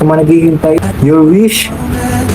sa mga naghihintay, your wish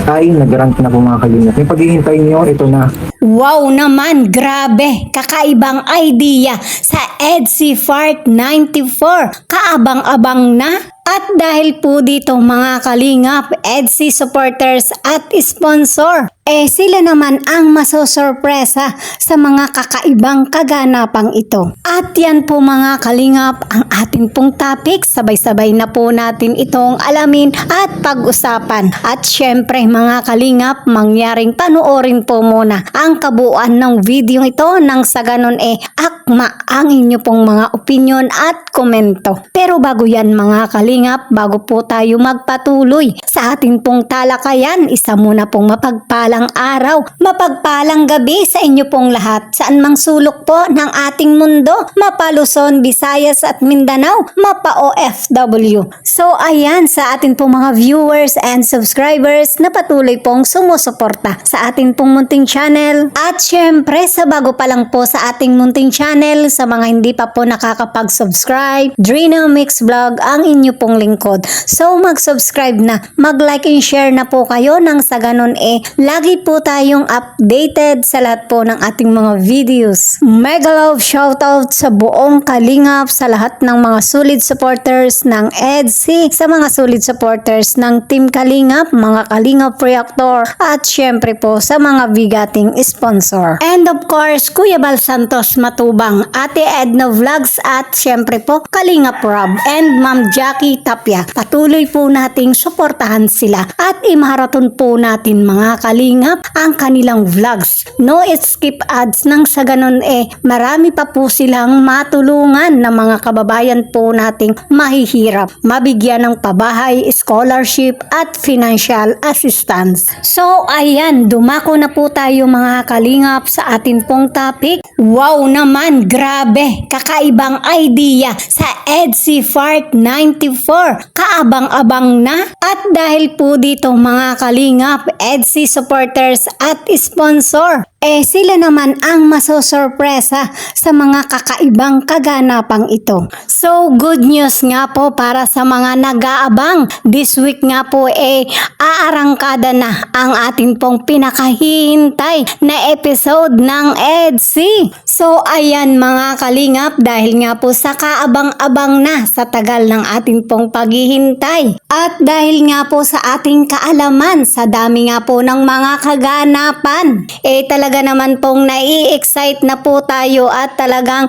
ay nag-grant na po mga kalingap. Yung paghihintay niyo, ito na. Wow naman, grabe! Kakaibang idea sa EDSI Part 94. Kaabang-abang na. At dahil po dito mga kalingap, EDSI supporters at sponsor, sila naman ang masosorpresa sa mga kakaibang kaganapang ito. At yan po mga kalingap ang ating pong topic. Sabay-sabay na po natin itong alamin at pag-usapan. At syempre mga kalingap, mangyaring panoorin po muna ang kabuuan ng video ito nang sa ganon akma ang inyo pong mga opinion at komento. Pero bago yan mga kalingap, bago po tayo magpatuloy sa ating pong talakayan, isa muna pong mapagpalang araw, mapagpalang gabi sa inyo pong lahat, saan mang sulok po ng ating mundo, mapa Luzon, Visayas at Mindanao, mapa OFW. So ayan, sa ating pong mga viewers and subscribers na patuloy pong sumusuporta sa ating pong munting channel. At syempre sa bago pa lang po sa ating munting channel, sa mga hindi pa po nakakapag-subscribe, Drina Mix Vlog ang inyo pong lingkod. So mag-subscribe na, mag-like and share na po kayo nang sa ganon lagi po tayong updated sa lahat po ng ating mga videos. Mega love shoutout sa buong kalingap, sa lahat ng mga solid supporters ng EDSI, sa mga solid supporters ng Team Kalingap, mga Kalingap Reactor, at syempre po sa mga bigating sponsor. And of course, Kuya Bal Santos Matubang, Ate Edna Vlogs, at syempre po Kalingap Rob and Ma'am Jackie Tapia. Patuloy po nating suportahan sila at imaraton po natin mga kalingap ang kanilang vlogs. No skip ads nang sa ganon marami pa po silang matulungan na mga kababayan po nating mahihirap, mabigyan ng pabahay, scholarship at financial assistance. So ayan, dumako na po tayo mga kalingap sa atin pong topic. Wow naman, grabe! Kakaibang idea sa EDSI Part 94. Kaabang-abang na. At dahil po dito mga kalingap, EDSI supporters at sponsor, sila naman ang masosorpresa sa mga kakaibang kaganapang ito. So good news nga po para sa mga nag-aabang. This week nga po aarangkada na ang ating pong pinakahihintay na episode ng EDSI. So ayan mga kalingap, dahil nga po sa kaabang-abang na sa tagal ng ating pong paghihintay. At dahil nga po sa ating kaalaman, sa dami nga po ng mga kaganapan, talaga naman pong nai-excite na po tayo at talagang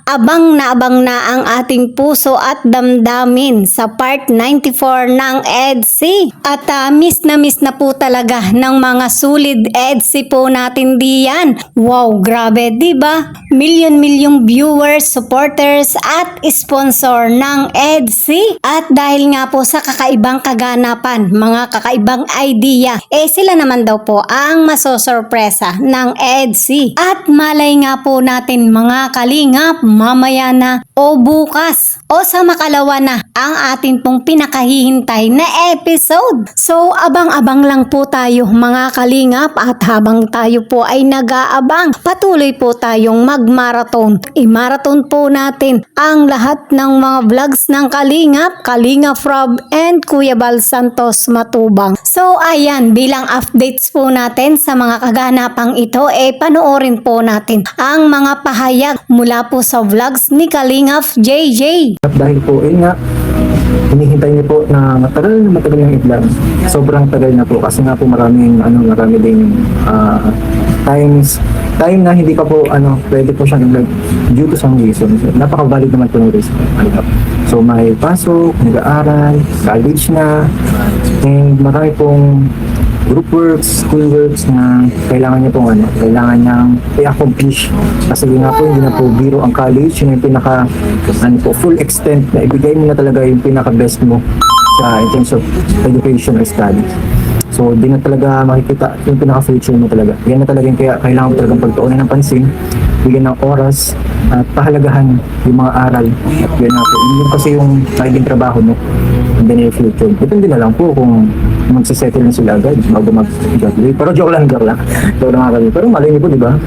abang na ang ating puso at damdamin sa Part 94 ng EDSI. At miss na po talaga ng mga solid EDSI po natin diyan. Wow, grabe, diba? Milyon viewers, supporters at sponsor ng EDSI. At dahil nga po sa kakaibang kaganapan, mga kakaibang idea, sila naman daw po ang masosorpresa ng EDSI. At malay nga po natin mga kalingap, mamaya na o bukas o sa makalawa na ang atin pong pinakahihintay na episode. So abang-abang lang po tayo mga kalingap, at habang tayo po ay nag-aabang, patuloy po tayong mag-marathon. I-marathon po natin ang lahat ng mga vlogs ng Kalingap, Kalingap Rob and Kuya Bal Santos Matubang. So ayan, bilang updates po natin sa mga kaganapang ito, panoorin po natin ang mga pahayag mula po sa vlogs ni Kalingap JJ. Dahil po, nga, hinihintay niyo po na matagal yung i-vlog. Sobrang tagal na po kasi nga po marami ding time na hindi pa po pwede po siyang i-vlog due to some reason. So, napaka-valid naman po ng reason. So may pasok, nag-aaral, college na, and marami pong group works, school works na kailangan niya pong kailangan niyang i-accomplish. Kasi nga po, hindi na po biro ang college, yun yung pinaka full extent na ibigay mo na talaga yung pinaka-best mo in terms of education or studies. So, di na talaga makikita yung pinaka-future mo talaga. Yan na talaga yung kaya kailangan mo talagang pagtuunan ng pansin, bigyan ng oras, at pahalagahan yung mga aral. At yan na po. Yun kasi yung magiging trabaho mo in the near future. Depende na lang po kung magsisettle na sila agad bago mag-graduate. Pero joke lang. Joke lang kami. Pero malay niyo po, di ba?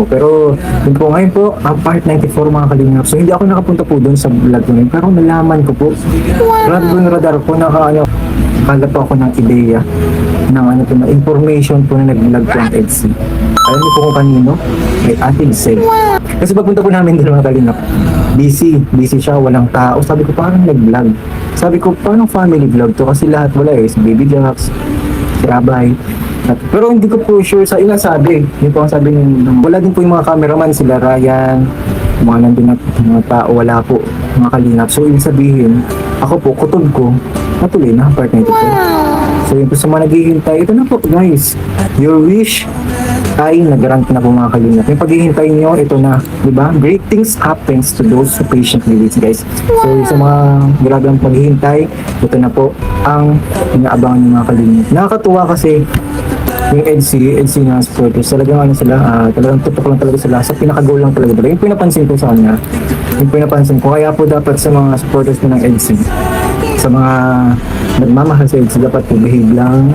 Pero yun po ngayon po, ang part 94 mga kalingap. So hindi ako nakapunta po doon sa vlog ko ngayon, pero nalaman ko po. Radar po yung radar ko, kala po ako ng ideya ng na information po na nag-vlog po ang EDSI. Alam niyo po kung kanino? Kay Ate Giselle. Kasi pagpunta po namin doon mga kalingap, busy siya, walang tao. Sabi ko, parang nag-vlog. Sabi ko, paano family vlog to? Kasi lahat wala si Baby Jax, si Abay. Pero hindi ko po sure sa ilang sabi. Yun po ang sabi wala din po yung mga cameraman, sila Ryan, mga nandun na mga tao, wala po, mga kalingap. So, ibig sabihin, ako po, kutob ko, natuloy na, part 94. So, yun po sa mga naghihintay, ito na po, guys. Your wish ay nag-rank na po mga kalingap. Yung paghihintay nyo, ito na, di ba? Great things happens to those who patiently wait, guys. So, sa mga gragang paghihintay, ito na po ang inaabangan ng mga kalingap. Nakakatuwa kasi yung EDSI na supporters, talagang sila, talagang tutok lang talaga sila sa pinaka-goal lang talaga. Yung pinapansin ko sa kanya, yung pinapansin ko, kaya po dapat sa mga supporters po ng EDSI, sa mga nagmamahal sa EDSI, dapat po behave lang,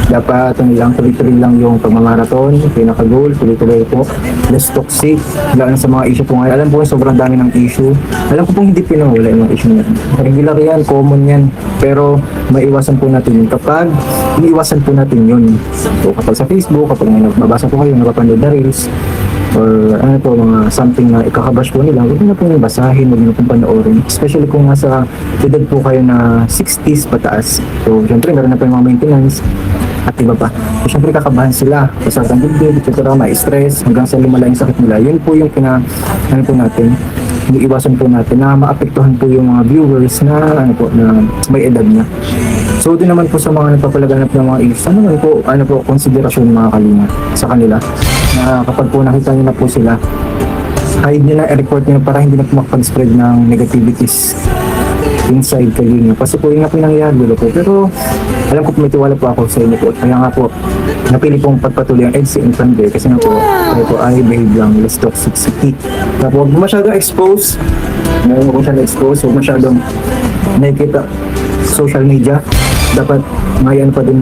dapat tuloy-tuloy lang yung pagmamarathon, yung pinaka-goal, tuloy-tuloy po, less toxic, lalo sa mga issue po ngayon. Alam po sobrang dami ng issue, alam ko pong hindi pinawala yung mga issue na yan. Regular yan, common yan, pero maiwasan po natin yun kapag iniiwasan po natin yun. So, kapag sa Facebook, kapag may nagbabasa po kayo, napapanood na reels, or ano po, mga something na ikakabash po nila, huwag na po yung basahin, huwag na po panoorin. Especially kung nasa edad po kayo na 60s pataas. So, syempre, meron na po yung mga maintenance at iba pa. So, syempre, kakabahan sila. Pasag ang dibdib, etc. May stress, hanggang sa lumala yung sakit nila. Yun po yung ano po natin, iiwasan po natin na maapektuhan po yung mga viewers na may edad na. So, din naman po sa mga nagpapalaganap ng mga issues, ano po, konsiderasyon mga kalinga sa kanila. Na kapag po nakita nyo na po sila, hide nyo na, i-report nyo para hindi na po makapag-spread ng negativities inside kalinga. Kasi po yun nga po yung nangyayari dito po. Pero alam ko po may tiwala po ako sa inyo po. Kaya nga po, napili pong pagpatuloy ang EDSI Infant Day kasi nga po, kaya po ay behave lang, less toxicity. Kaya po, huwag masyadong expose, huwag masyadong nakikita social media. Dapat may pa din,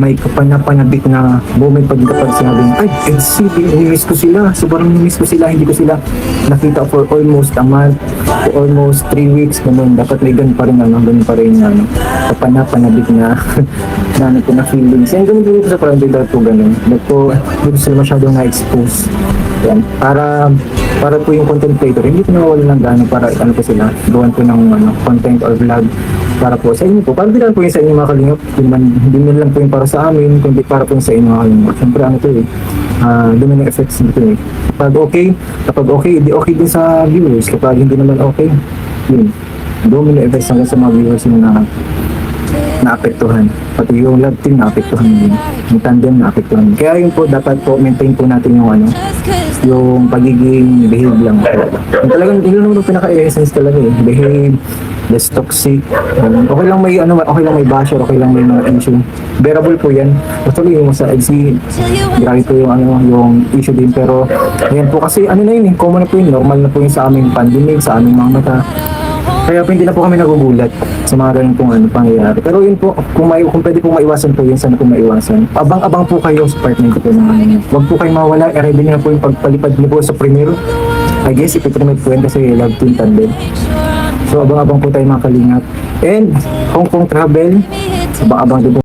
may kapanapanabi na moment pag sinabing, ay, EDSI, nimiss ko sila, sobrang nimiss ko sila, hindi ko sila nakita for almost a month, for almost 3 weeks, ganun. Dapat may ganun pa rin, kapanapanabi na na feelings. Yan, ganun dito sa parang dito po ganun. Dito sila masyadong na-expose. Yan. Para po yung content creator, hindi ko nawawala ng gano'n para po sila, gawan po ng content or vlog para po sa inyo po. Para din lang po yung sa inyo mga kalingap. Hindi na lang po yung para sa amin, kundi para po yung sa inyo mga kalingap. Siyempre domino effects dito eh. Kapag okay, di okay din sa viewers. Kapag hindi naman okay, yun. Domino effects hanggang sa mga viewers yung naapektuhan. Pati yung love team naapektuhan din. Yung tandem naapektuhan. Kaya yun po, dapat po maintain po natin yung pagiging behave lang. Yung talagang, yun naman yung pinaka-essence talaga eh. Behave, less toxic. Okay lang may basher, okay lang may mga issue. Bearable po yan. Basta yung sa EDSI, grabe po yung issue din. Pero, ayan po kasi, common na po yun. Normal na po yun sa aming pandemic, sa aming mga mata. Kaya po hindi na po kami nagugulat sa mga ganun pong pangyayari. Pero yun po, kung pwede pong maiwasan po yun, sana po maiwasan. Abang-abang po kayo sa partner ko po naman. Huwag po kayong mawala, i-ready nyo na po yung pagpalipad nyo po sa premiere. I guess, ipitremate po yan kasi love team tandem. So abang-abang po tayo mga kalingap. And Hong Kong travel, abang-abang din po